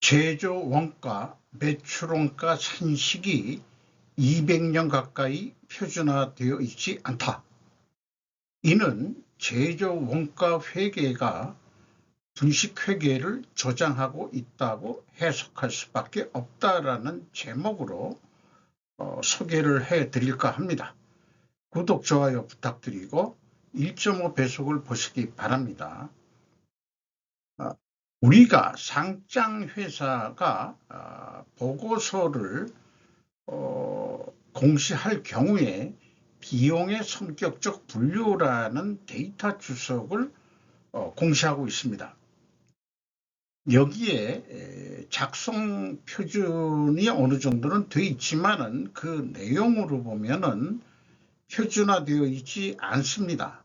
제조 원가, 매출 원가 산식이 200년 가까이 표준화되어 있지 않다. 이는 제조 원가 회계가 분식 회계를 조장하고 있다고 해석할 수밖에 없다라는 제목으로 소개를 해드릴까 합니다. 구독, 좋아요 부탁드리고 1.5배속을 보시기 바랍니다. 우리가 상장회사가 보고서를 공시할 경우에 비용의 성격적 분류라는 데이터 주석을 공시하고 있습니다. 여기에 작성 표준이 어느 정도는 돼 있지만은 그 내용으로 보면은 표준화되어 있지 않습니다.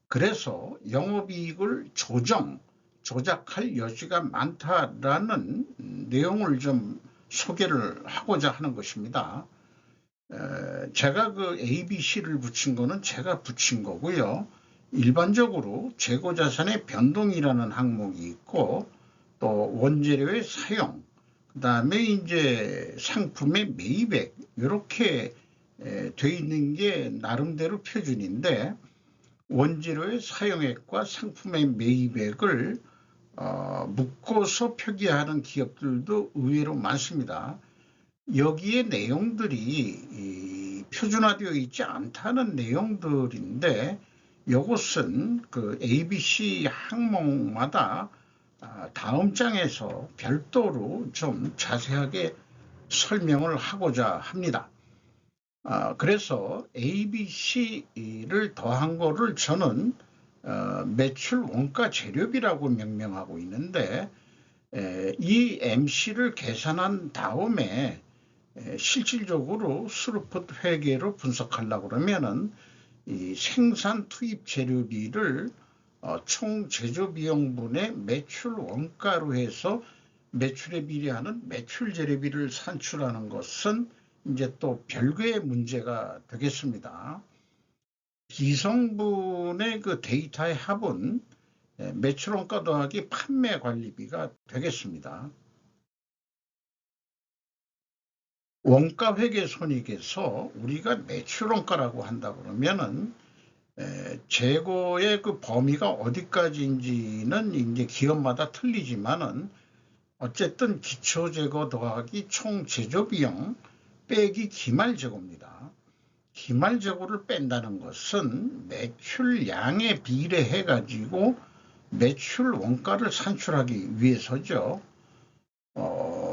그래서 영업이익을 조작할 여지가 많다라는 내용을 좀 소개를 하고자 하는 것입니다. 제가 그 ABC를 붙인 거는 제가 붙인 거고요. 일반적으로 재고자산의 변동이라는 항목이 있고 또 원재료의 사용, 그 다음에 이제 상품의 매입액 이렇게 돼 있는 게 나름대로 표준인데 원재료의 사용액과 상품의 매입액을 묶어서 표기하는 기업들도 의외로 많습니다. 여기에 내용들이 표준화되어 있지 않다는 내용들인데 이것은 그 ABC 항목마다 다음 장에서 별도로 좀 자세하게 설명을 하고자 합니다. 그래서 ABC를 더한 거를 저는 매출 원가 재료비라고 명명하고 있는데 이 MC를 계산한 다음에 실질적으로 스루풋 회계로 분석하려고 그러면은 이 생산 투입 재료비를 총 제조 비용분의 매출 원가로 해서 매출에 비례하는 매출 재료비를 산출하는 것은 이제 또 별개의 문제가 되겠습니다. 기성분의 그 데이터의 합은 매출 원가 더하기 판매 관리비가 되겠습니다. 원가 회계 손익에서 우리가 매출 원가라고 한다 그러면은 재고의 그 범위가 어디까지인지는 이제 기업마다 틀리지만은 어쨌든 기초 재고 더하기 총 제조 비용 빼기 기말 재고입니다. 기말 재고를 뺀다는 것은 매출량에 비례해 가지고 매출 원가를 산출하기 위해서죠.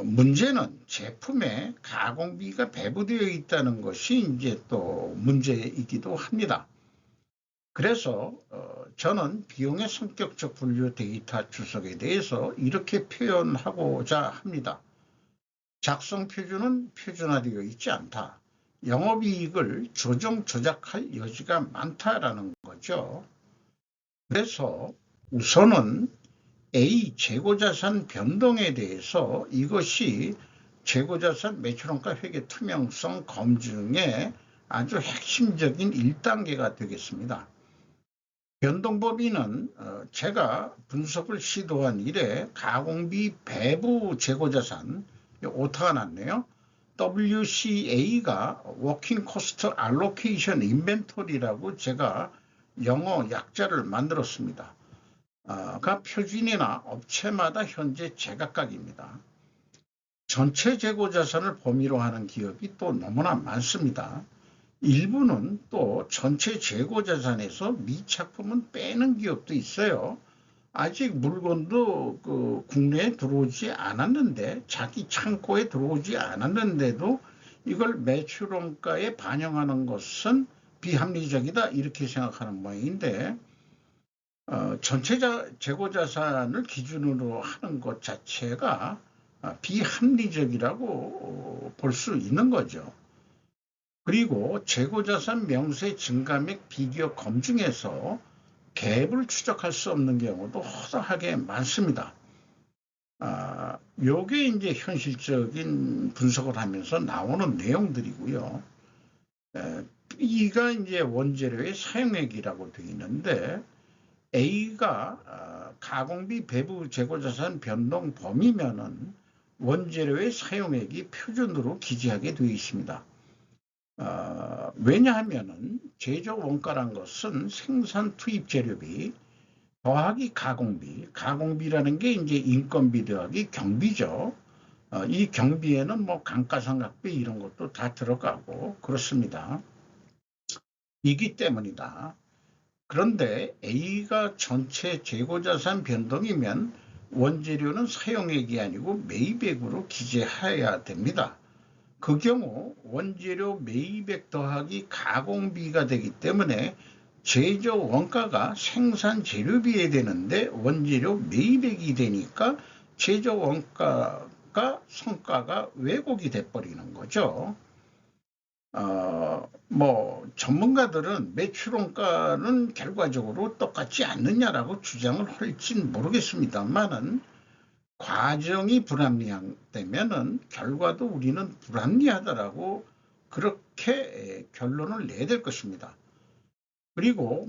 문제는 제품에 가공비가 배부되어 있다는 것이 이제 또 문제이기도 합니다. 그래서 저는 비용의 성격적 분류 데이터 주석에 대해서 이렇게 표현하고자 합니다. 작성 표준은 표준화되어 있지 않다. 영업이익을 조작할 여지가 많다라는 거죠. 그래서 우선은 A 재고자산 변동에 대해서 이것이 재고자산 매출원가 회계 투명성 검증의 아주 핵심적인 1단계가 되겠습니다. 변동 범위는 제가 분석을 시도한 이래 가공비 배부 재고자산 오타가 났네요. WCA가 Working Cost Allocation Inventory라고 제가 영어 약자를 만들었습니다. 가 표준이나 업체마다 현재 제각각입니다. 전체 재고자산을 범위로 하는 기업이 또 너무나 많습니다. 일부는 또 전체 재고자산에서 미착품은 빼는 기업도 있어요. 아직 물건도 그 국내에 들어오지 않았는데 자기 창고에 들어오지 않았는데도 이걸 매출원가에 반영하는 것은 비합리적이다 이렇게 생각하는 모양인데 전체 재고자산을 기준으로 하는 것 자체가 비합리적이라고 볼 수 있는 거죠. 그리고 재고자산 명세 증감액 비교 검증에서 갭을 추적할 수 없는 경우도 허다하게 많습니다. 요게 이제 현실적인 분석을 하면서 나오는 내용들이고요. B가 이제 원재료의 사용액이라고 되어 있는데 A가 가공비 배부 재고자산 변동 범위면은 원재료의 사용액이 표준으로 기재하게 되어 있습니다. 왜냐하면 제조 원가란 것은 생산 투입 재료비 더하기 가공비, 가공비라는 게 이제 인건비 더하기 경비죠. 이 경비에는 뭐 감가상각비 이런 것도 다 들어가고 그렇습니다. 이기 때문이다. 그런데 A가 전체 재고자산 변동이면 원재료는 사용액이 아니고 매입액으로 기재해야 됩니다. 그 경우 원재료 매입액 더하기 가공비가 되기 때문에 제조 원가가 생산 재료비에 되는데 원재료 매입액이 되니까 제조 원가가 성과가 왜곡이 돼버리는 거죠. 뭐 전문가들은 매출원가는 결과적으로 똑같지 않느냐라고 주장을 할진 모르겠습니다만은 과정이 불합리하다면은 결과도 우리는 불합리하다라고 그렇게 결론을 내야 될 것입니다. 그리고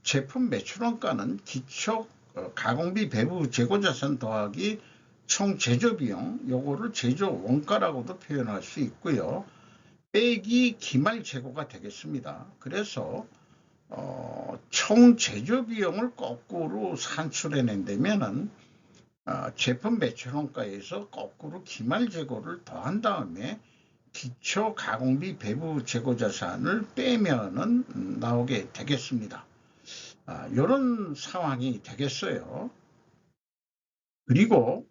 제품 매출원가는 기초 가공비 배부 재고자산 더하기 총 제조비용 요거를 제조원가라고도 표현할 수 있고요. 빼기 기말 재고가 되겠습니다. 그래서 총 제조비용을 거꾸로 산출해낸다면은 제품 매출원가에서 거꾸로 기말 재고를 더한 다음에 기초 가공비 배부 재고자산을 빼면은 나오게 되겠습니다. 이런 상황이 되겠어요. 그리고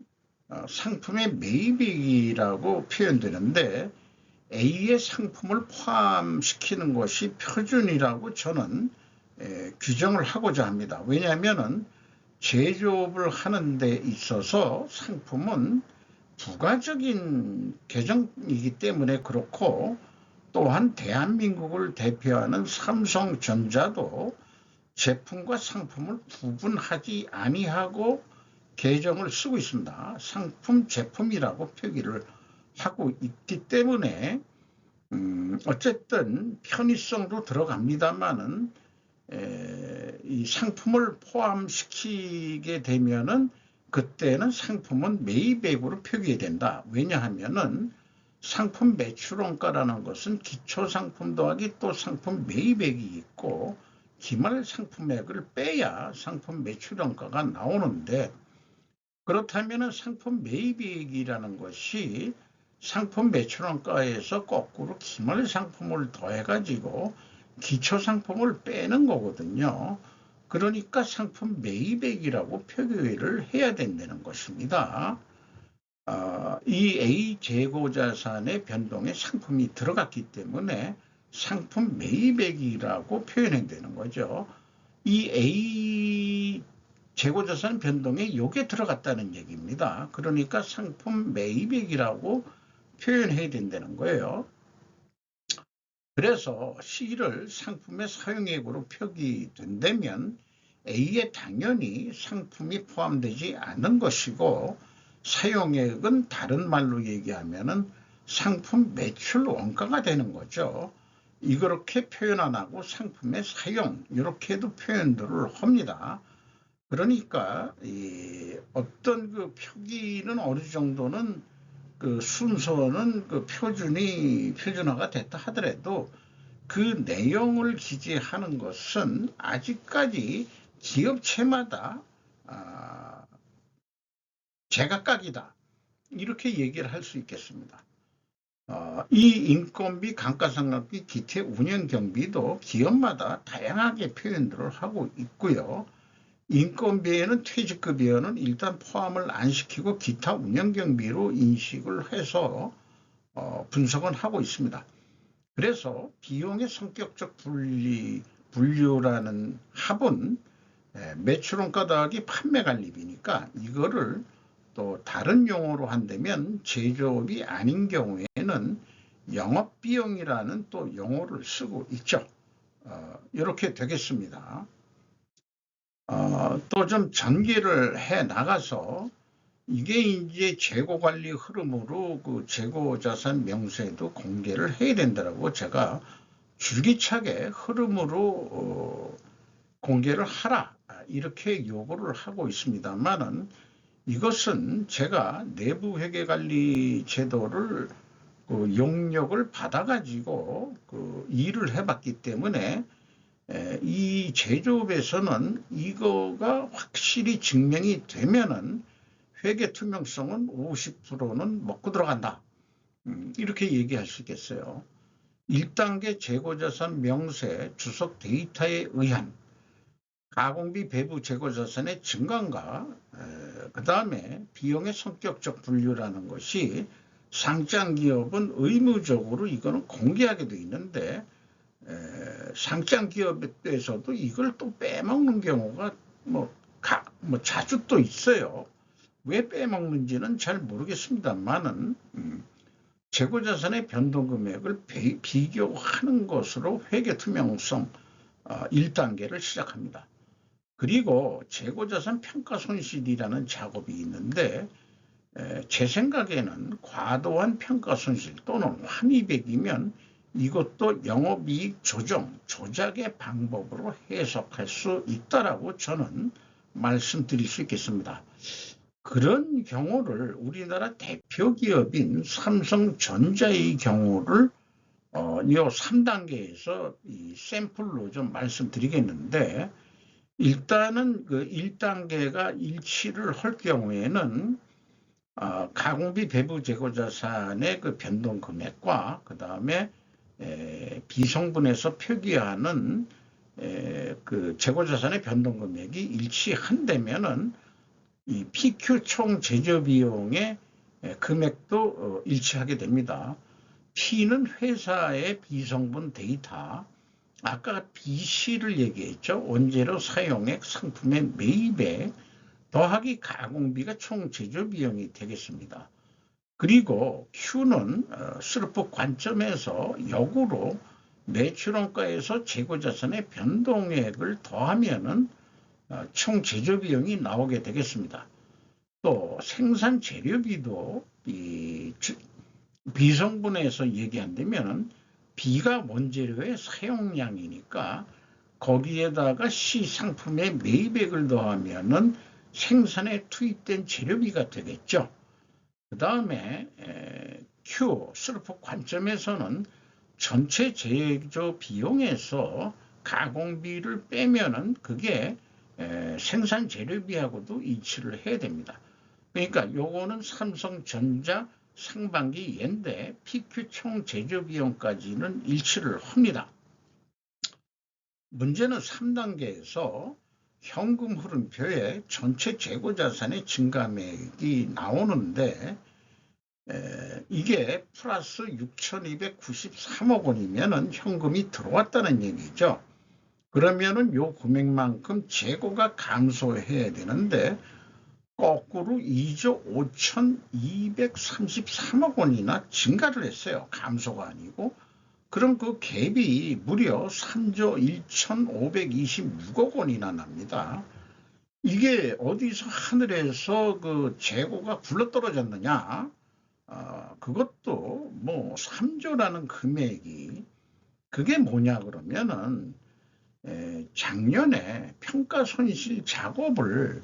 상품의 매입액이라고 표현되는데 A의 상품을 포함시키는 것이 표준이라고 저는 규정을 하고자 합니다. 왜냐하면 제조업을 하는 데 있어서 상품은 부가적인 계정이기 때문에 그렇고 또한 대한민국을 대표하는 삼성전자도 제품과 상품을 구분하지 아니하고 계정을 쓰고 있습니다. 상품 제품이라고 표기를 하고 있기 때문에 어쨌든 편의성도 들어갑니다만은 이 상품을 포함시키게 되면은 그때는 상품은 매입액으로 표기해야 된다. 왜냐하면은 상품 매출원가라는 것은 기초상품 더하기 또 상품 매입액이 있고 기말 상품액을 빼야 상품 매출원가가 나오는데 그렇다면은 상품 매입액이라는 것이 상품 매출원가에서 거꾸로 기말 상품을 더해가지고 기초 상품을 빼는 거거든요. 그러니까 상품 매입액이라고 표기를 해야 된다는 것입니다. 이 A 재고자산의 변동에 상품이 들어갔기 때문에 상품 매입액이라고 표현해야 되는 거죠. 이 A 재고자산 변동에 이게 들어갔다는 얘기입니다. 그러니까 상품 매입액이라고 표현해야 된다는 거예요. 그래서 C를 상품의 사용액으로 표기된다면 A에 당연히 상품이 포함되지 않는 것이고 사용액은 다른 말로 얘기하면은 상품 매출 원가가 되는 거죠. 이렇게 표현 안 하고 상품의 사용 이렇게도 표현들을 합니다. 그러니까 어떤 그 표기는 어느 정도는 그 순서는 그 표준화가 됐다 하더라도 그 내용을 기재하는 것은 아직까지 기업체마다 제각각이다 이렇게 얘기를 할 수 있겠습니다. 이 인건비, 감가상각비, 기타 운영 경비도 기업마다 다양하게 표현들을 하고 있고요. 인건비에는 퇴직급여는 일단 포함을 안 시키고 기타 운영경비로 인식을 해서 분석은 하고 있습니다. 그래서 비용의 성격적 분류라는 합은 매출원가 더하기 판매관리비니까 이거를 또 다른 용어로 한다면 제조업이 아닌 경우에는 영업비용이라는 또 용어를 쓰고 있죠. 이렇게 되겠습니다. 또 좀 전개를 해 나가서 이게 이제 재고관리 흐름으로 그 재고자산 명세도 공개를 해야 된다고 제가 줄기차게 흐름으로 공개를 하라 이렇게 요구를 하고 있습니다만은 이것은 제가 내부회계관리 제도를 그 용역을 받아가지고 그 일을 해봤기 때문에 이 제조업에서는 이거가 확실히 증명이 되면은 회계 투명성은 50%는 먹고 들어간다. 이렇게 얘기할 수 있겠어요. 1단계 재고자산 명세 주석 데이터에 의한 가공비 배부 재고자산의 증가과 그 다음에 비용의 성격적 분류라는 것이 상장기업은 의무적으로 이거는 공개하게 돼 있는데 상장기업에서도 이걸 또 빼먹는 경우가 뭐 자주 또 있어요. 왜 빼먹는지는 잘 모르겠습니다만은 재고자산의 변동금액을 비교하는 것으로 회계투명성 1단계를 시작합니다. 그리고 재고자산 평가손실이라는 작업이 있는데 제 생각에는 과도한 평가손실 또는 환입액이면 이것도 영업이익 조정, 조작의 방법으로 해석할 수 있다라고 저는 말씀드릴 수 있겠습니다. 그런 경우를 우리나라 대표 기업인 삼성전자의 경우를 이 3단계에서 이 샘플로 좀 말씀드리겠는데 일단은 그 1단계가 일치를 할 경우에는 가공비 배부 재고자산의 그 변동 금액과 그 다음에 비성분에서 표기하는 그 재고자산의 변동 금액이 일치한다면은 이 PQ 총 제조 비용의 금액도 일치하게 됩니다. P는 회사의 비성분 데이터, 아까 BC를 얘기했죠. 원재료 사용액, 상품의 매입액 더하기 가공비가 총 제조 비용이 되겠습니다. 그리고 Q는 슬프 관점에서 역으로 매출원가에서 재고자산의 변동액을 더하면은 총 제조 비용이 나오게 되겠습니다. 또 생산 재료비도 이 비성분에서 얘기한다면은 B가 원재료의 사용량이니까 거기에다가 C 상품의 매입액을 더하면은 생산에 투입된 재료비가 되겠죠. 그 다음에 Q 슬프 관점에서는 전체 제조 비용에서 가공비를 빼면은 그게 생산 재료비하고도 일치를 해야 됩니다. 그러니까 요거는 삼성전자 상반기 연대 PQ 총 제조 비용까지는 일치를 합니다. 문제는 3단계에서 현금 흐름표에 전체 재고자산의 증가액이 나오는데 이게 플러스 6,293억 원이면은 현금이 들어왔다는 얘기죠. 그러면은 요 금액만큼 재고가 감소해야 되는데 거꾸로 2조 5,233억 원이나 증가를 했어요. 감소가 아니고. 그럼 그 갭이 무려 3조 1,526억 원이나 납니다. 이게 어디서 하늘에서 그 재고가 굴러떨어졌느냐? 그것도 뭐 3조라는 금액이 그게 뭐냐 그러면은 작년에 평가 손실 작업을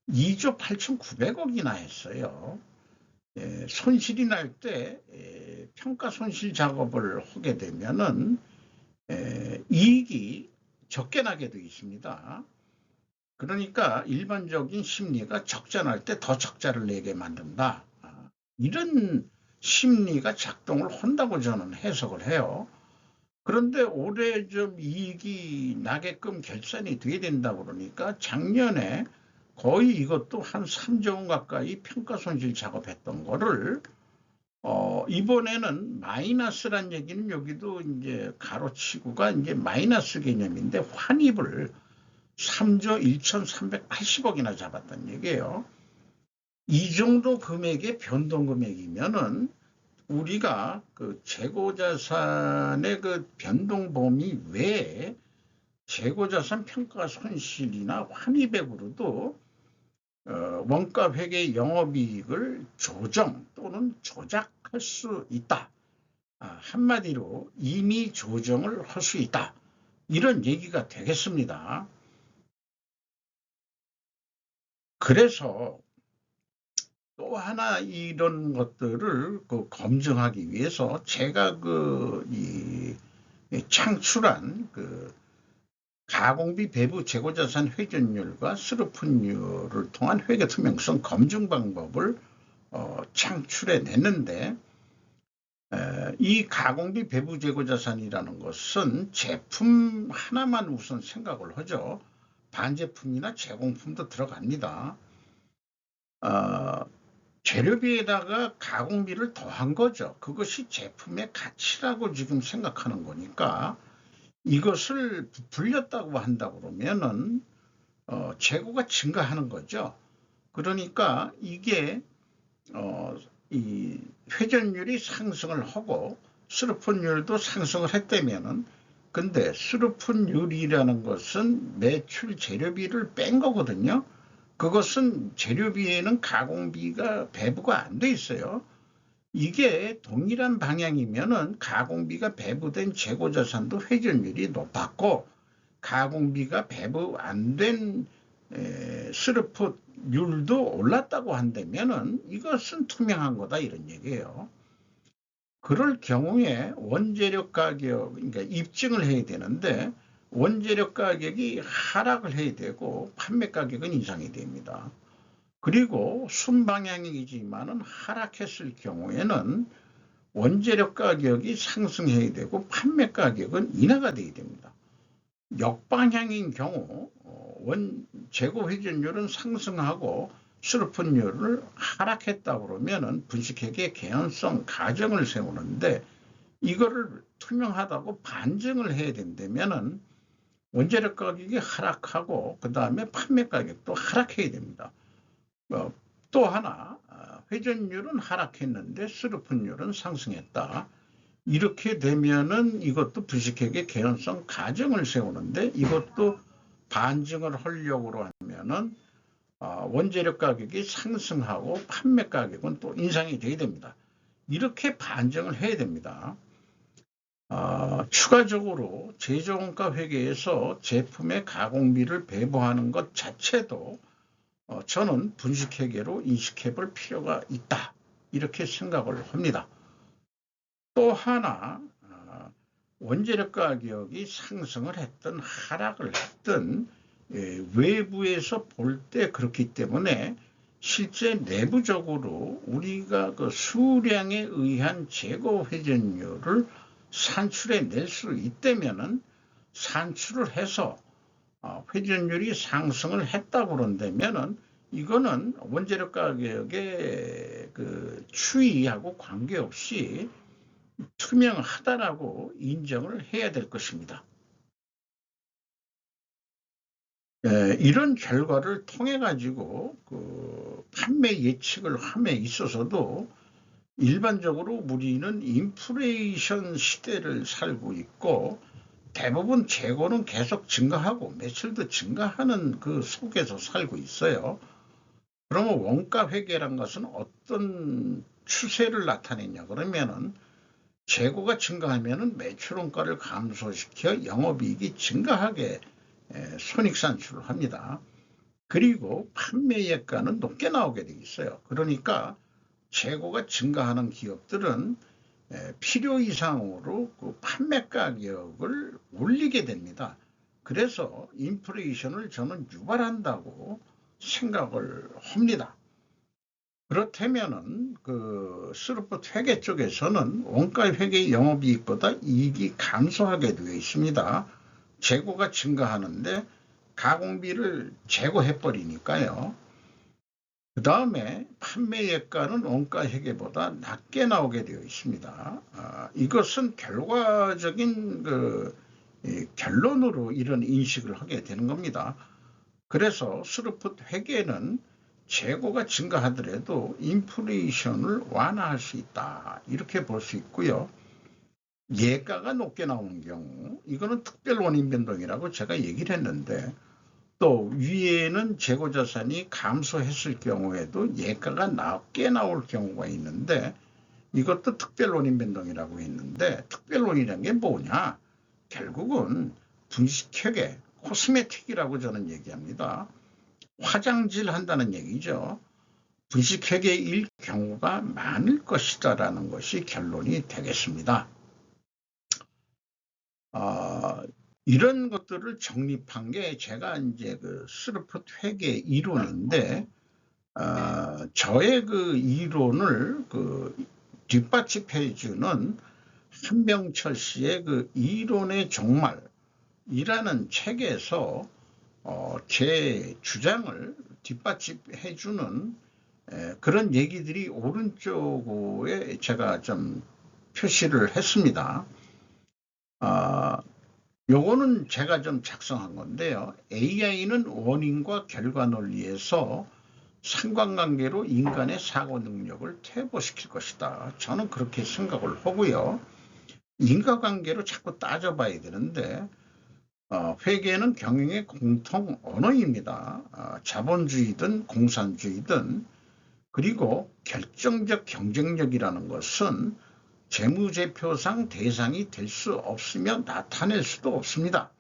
2조 8,900억이나 했어요. 손실이 날 때 평가 손실 작업을 하게 되면은 이익이 적게 나게 되어 있습니다. 그러니까 일반적인 심리가 적자 날 때 더 적자를 내게 만든다. 이런 심리가 작동을 한다고 저는 해석을 해요. 그런데 올해 좀 이익이 나게끔 결산이 돼야 된다 그러니까 작년에 거의 이것도 한 3조 원 가까이 평가 손실 작업했던 거를 이번에는 마이너스란 얘기는 여기도 이제 가로치고가 이제 마이너스 개념인데 환입을 3조 1,380억이나 잡았단 얘기예요. 이 정도 금액의 변동 금액이면은 우리가 그 재고자산의 그 변동 범위 외에 재고자산 평가 손실이나 환입액으로도 원가 회계 영업이익을 조정 또는 조작할 수 있다. 한마디로 임의 조정을 할 수 있다. 이런 얘기가 되겠습니다. 그래서 또 하나 이런 것들을 검증하기 위해서 제가 창출한 가공비 배부 재고자산 회전율과 스루프율을 통한 회계 투명성 검증 방법을 창출해 냈는데, 이 가공비 배부 재고자산이라는 것은 제품 하나만 우선 생각을 하죠. 반제품이나 제공품도 들어갑니다. 재료비에다가 가공비를 더한 거죠. 그것이 제품의 가치라고 지금 생각하는 거니까 이것을 부풀렸다고 한다 그러면은 재고가 증가하는 거죠. 그러니까 이게 이 회전율이 상승을 하고 스루픈율도 상승을 했다면은, 근데 스루픈율이라는 것은 매출 재료비를 뺀 거거든요. 그것은 재료비에는 가공비가 배부가 안 돼 있어요. 이게 동일한 방향이면은 가공비가 배부된 재고자산도 회전율이 높았고, 가공비가 배부 안 된 스루프율도 올랐다고 한다면은 이것은 투명한 거다, 이런 얘기예요. 그럴 경우에 원재료 가격, 그러니까 입증을 해야 되는데 원재료 가격이 하락을 해야 되고 판매 가격은 인상이 됩니다. 그리고 순방향이지만은 하락했을 경우에는 원재료 가격이 상승해야 되고 판매 가격은 인하가 돼야 됩니다. 역방향인 경우 재고 회전율은 상승하고 스루픈율을 하락했다 그러면은 분식회계 개연성 가정을 세우는데, 이거를 투명하다고 반증을 해야 된다면은 원재료 가격이 하락하고 그 다음에 판매 가격도 하락해야 됩니다. 또 하나, 회전율은 하락했는데 스루픈율은 상승했다. 이렇게 되면은 이것도 분식회계 개연성 가정을 세우는데, 이것도 반증을 하려고 하면은 원재료 가격이 상승하고 판매 가격은 또 인상이 돼야 됩니다. 이렇게 반증을 해야 됩니다. 추가적으로 제조원가 회계에서 제품의 가공비를 배부하는 것 자체도 저는 분식회계로 인식해 볼 필요가 있다, 이렇게 생각을 합니다. 또 하나, 원재료 가격이 상승을 했든 하락을 했든 외부에서 볼 때 그렇기 때문에 실제 내부적으로 우리가 수량에 의한 재고 회전율을 산출해 낼 수 있다면은, 산출을 해서 회전율이 상승을 했다고 그런다면은 이거는 원재료 가격의 추이하고 관계없이 투명하다라고 인정을 해야 될 것입니다. 이런 결과를 통해 가지고 판매 예측을 함에 있어서도 일반적으로 우리는 인플레이션 시대를 살고 있고, 대부분 재고는 계속 증가하고 매출도 증가하는 그 속에서 살고 있어요. 그러면 원가 회계란 것은 어떤 추세를 나타내냐 그러면은, 재고가 증가하면은 매출 원가를 감소시켜 영업이익이 증가하게 손익산출을 합니다. 그리고 판매예가는 높게 나오게 돼 있어요. 그러니까 재고가 증가하는 기업들은 필요 이상으로 판매 가격을 올리게 됩니다. 그래서 인플레이션을 저는 유발한다고 생각을 합니다. 그렇다면은 스루프 회계 쪽에서는 원가 회계 영업이익보다 이익이 감소하게 되어 있습니다. 재고가 증가하는데 가공비를 제거해 버리니까요. 그 다음에 판매예가는 원가 회계보다 낮게 나오게 되어 있습니다. 이것은 결과적인 결론으로 이런 인식을 하게 되는 겁니다. 그래서 스루프 회계는 재고가 증가하더라도 인플레이션을 완화할 수 있다, 이렇게 볼 수 있고요. 예가가 높게 나오는 경우, 이거는 특별 원인 변동이라고 제가 얘기를 했는데, 또 위에는 재고자산이 감소했을 경우에도 예가가 낮게 나올 경우가 있는데, 이것도 특별 원인 변동이라고 했는데, 특별 원인이라는 게 뭐냐? 결국은 분식회계, 코스메틱이라고 저는 얘기합니다. 화장질 한다는 얘기죠. 분식회계일 경우가 많을 것이다라는 것이 결론이 되겠습니다. 이런 것들을 정립한 게 제가 이제 그 스루풋 회계 이론인데, 저의 그 이론을 뒷받침해주는 한병철 씨의 그 이론의 종말이라는 책에서 제 주장을 뒷받침해주는 그런 얘기들이 오른쪽에 제가 좀 표시를 했습니다. 요거는 제가 좀 작성한 건데요. AI는 원인과 결과 논리에서 상관관계로 인간의 사고 능력을 퇴보시킬 것이다. 저는 그렇게 생각을 하고요. 인과관계로 자꾸 따져봐야 되는데, 회계는 경영의 공통 언어입니다. 자본주의든 공산주의든. 그리고 결정적 경쟁력이라는 것은 재무제표상 대상이 될 수 없으며 나타낼 수도 없습니다.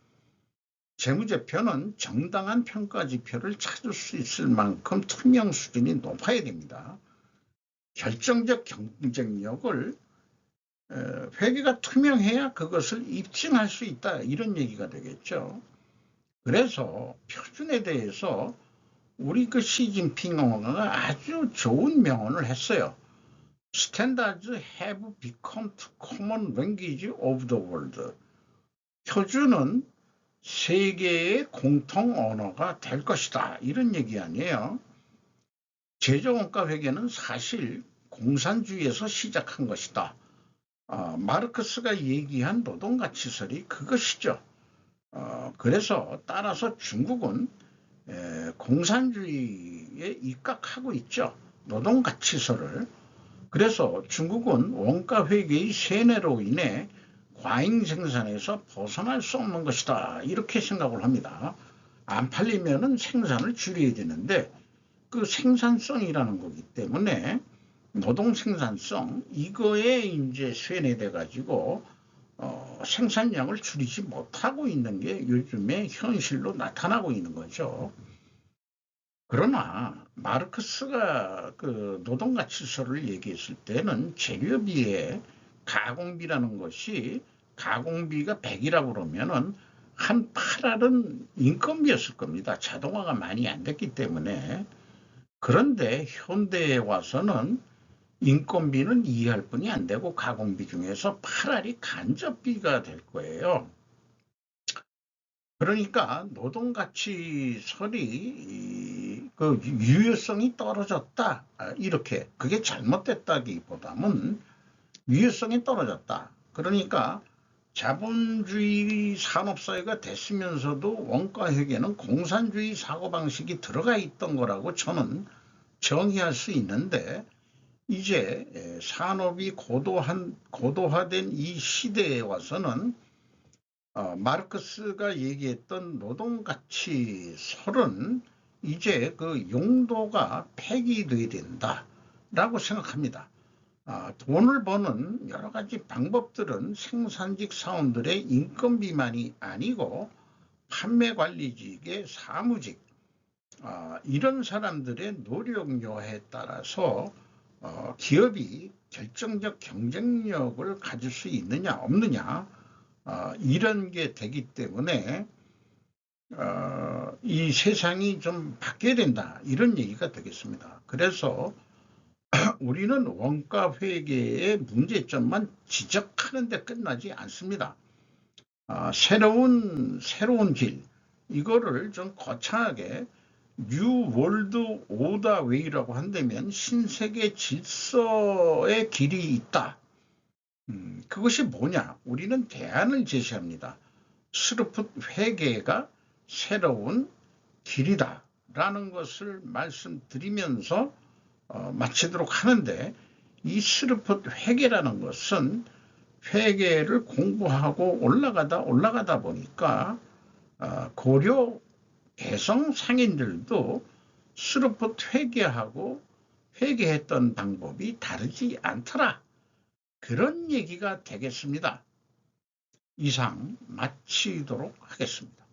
재무제표는 정당한 평가지표를 찾을 수 있을 만큼 투명 수준이 높아야 됩니다. 결정적 경쟁력을 회계가 투명해야 그것을 입증할 수 있다, 이런 얘기가 되겠죠. 그래서 표준에 대해서 우리 그 시진핑 엄마가 아주 좋은 명언을 했어요. Standards have become the common language of the world. 표준은 세계의 공통 언어가 될 것이다, 이런 얘기 아니에요. 제조원가 회계는 사실 공산주의에서 시작한 것이다. 마르크스가 얘기한 노동가치설이 그것이죠. 그래서 따라서 중국은 공산주의에 입각하고 있죠. 노동가치설을. 그래서 중국은 원가회계의 세뇌로 인해 과잉 생산에서 벗어날 수 없는 것이다, 이렇게 생각을 합니다. 안 팔리면은 생산을 줄여야 되는데 그 생산성이라는 거기 때문에 노동 생산성, 이거에 이제 세뇌돼 가지고 생산량을 줄이지 못하고 있는 게 요즘에 현실로 나타나고 있는 거죠. 그러나 마르크스가 그 노동가치설을 얘기했을 때는 재료비에 가공비라는 것이, 가공비가 100이라고 그러면은 한 8알은 인건비였을 겁니다. 자동화가 많이 안 됐기 때문에. 그런데 현대에 와서는 인건비는 2할 뿐이 안 되고 가공비 중에서 8알이 간접비가 될 거예요. 그러니까 노동가치설이 그 유효성이 떨어졌다, 이렇게, 그게 잘못됐다기보다는 유효성이 떨어졌다. 그러니까 자본주의 산업사회가 됐으면서도 원가회계는 공산주의 사고방식이 들어가 있던 거라고 저는 정의할 수 있는데, 이제 산업이 고도화된 이 시대에 와서는 마르크스가 얘기했던 노동가치설은 이제 그 용도가 폐기돼야 된다라고 생각합니다. 돈을 버는 여러 가지 방법들은 생산직 사원들의 인건비만이 아니고 판매관리직의 사무직, 이런 사람들의 노력요에 따라서 기업이 결정적 경쟁력을 가질 수 있느냐 없느냐, 이런 게 되기 때문에 이 세상이 좀 바뀌어야 된다, 이런 얘기가 되겠습니다. 그래서 우리는 원가회계의 문제점만 지적하는 데 끝나지 않습니다. 새로운 길, 이거를 좀 거창하게 뉴 월드 오더 웨이라고 한다면 신세계 질서의 길이 있다. 그것이 뭐냐? 우리는 대안을 제시합니다. 스루풋 회계가 새로운 길이다 라는 것을 말씀드리면서 마치도록 하는데, 이 스루풋 회계라는 것은 회계를 공부하고 올라가다 보니까 고려 개성 상인들도 스루풋 회계하고 회계했던 방법이 다르지 않더라, 그런 얘기가 되겠습니다. 이상 마치도록 하겠습니다.